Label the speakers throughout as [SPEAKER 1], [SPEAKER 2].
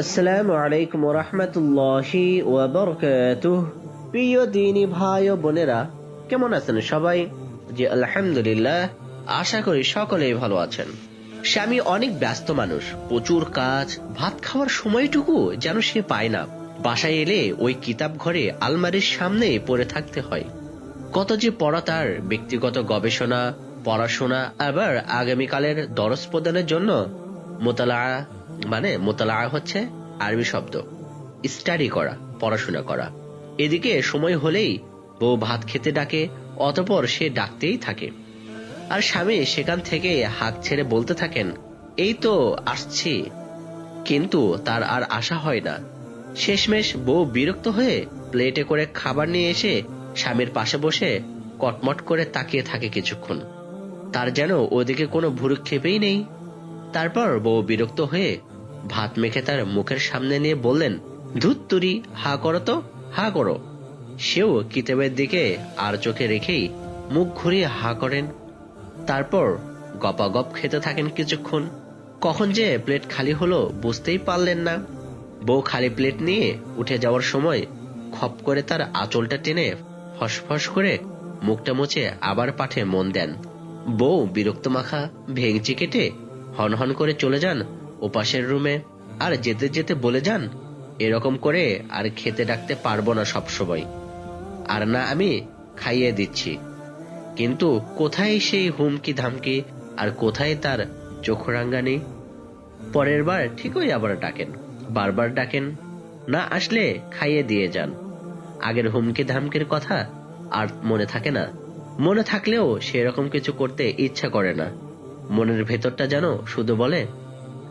[SPEAKER 1] আসসালামু আলাইকুম ওয়া রাহমাতুল্লাহি ওয়া বারাকাতুহু। প্রিয় দিনী ভাই ও বোনেরা, কেমন আছেন সবাই? জি আলহামদুলিল্লাহ, আশা করি সকলেই ভালো আছেন। স্বামী অনেক ব্যস্ত মানুষ, প্রচুর কাজ, ভাত খাওয়ার সময়টুকু যেন সে পায় না। বাসায় এলে ওই কিতাব ঘরে আলমারির সামনে পড়ে থাকতে হয়। কত যে পড়া তার, ব্যক্তিগত গবেষণা, পড়াশোনা, আবার আগামীকালের দরস প্রদানের জন্য। মোতালা মোতালা হচ্ছে আরবি শব্দ, স্টাডি করা, পড়াশোনা করা। এদিকে সময় হলেই বউ ভাত খেতে ডাকে, অতঃপর সে ডাকতেই থাকে। আর স্বামী সেখান থেকে হাঁক ছেড়ে বলতে থাকেন, এই তো আসছি। কিন্তু তার আর আশা হয় না। শেষমেশ বউ বিরক্ত হয়ে প্লেটে করে খাবার নিয়ে এসে স্বামীর পাশে বসে কটমট করে তাকিয়ে থাকে কিছুক্ষণ। তার যেন ওদিকে কোনো ভ্রুক্ষেপেই নেই। তারপর বউ বিরক্ত হয়ে ভাত মেখে তার মুখের সামনে নিয়ে বললেন, ধুত্তুরি, হা করো তো, হা করো। সেও কিতাবের দিকে আর চোখে রেখেই মুখ ঘুরিয়ে হা করেন। তারপর গপাগপ খেতে থাকেন কিছুক্ষণ। কখন যে প্লেট খালি হলো বুঝতেই পারলেন না। বউ খালি প্লেট নিয়ে উঠে যাওয়ার সময় খপ করে তার আঁচলটা টেনে ফসফস করে মুখটা মুছে আবার পাঠে মন দেন। বউ বিরক্ত মাখা ভেঙচি কেটে হনহন করে চলে যান ওপাশের রুমে। আর যেতে যেতে বলে যান, এরকম করে আর খেতে ডাকতে পারবো না সব সময়। আর না আমি খাইয়ে দিচ্ছি। কিন্তু কোথায় সেই হুমকি ধামকি, আর কোথায় তার চোখরাঙ্গানি? পরের বার ঠিকই আবার ডাকেন, বারবার ডাকেন, না আসলে খাইয়ে দিয়ে যান। আগের হুমকি ধামকির কথা আর মনে থাকে না। মনে থাকলেও সেরকম কিছু করতে ইচ্ছা করে না। মনের ভেতরটা যেন শুধু বলে,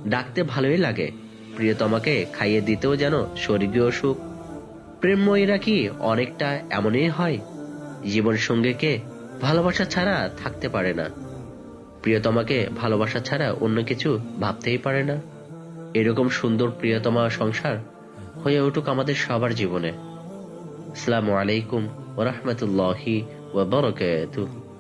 [SPEAKER 1] ডাকতে ভালোই লাগে, প্রিয়তমাকে খাইয়ে দিতেও যেন স্বর্গীয় সুখ। প্রেমময়ীরা কি অনেকটা এমনই হয়? জীবন সঙ্গীকে ভালোবাসা ছাড়া থাকতে পারে না, প্রিয়তমাকে ভালোবাসা ছাড়া অন্য কিছু ভাবতেই পারে না। এরকম সুন্দর প্রিয়তমা সংসার হয়ে উঠুক আমাদের সবার জীবনে। আসসালামু আলাইকুম ওয়া রাহমাতুল্লাহি ওয়া বারাকাতুহু।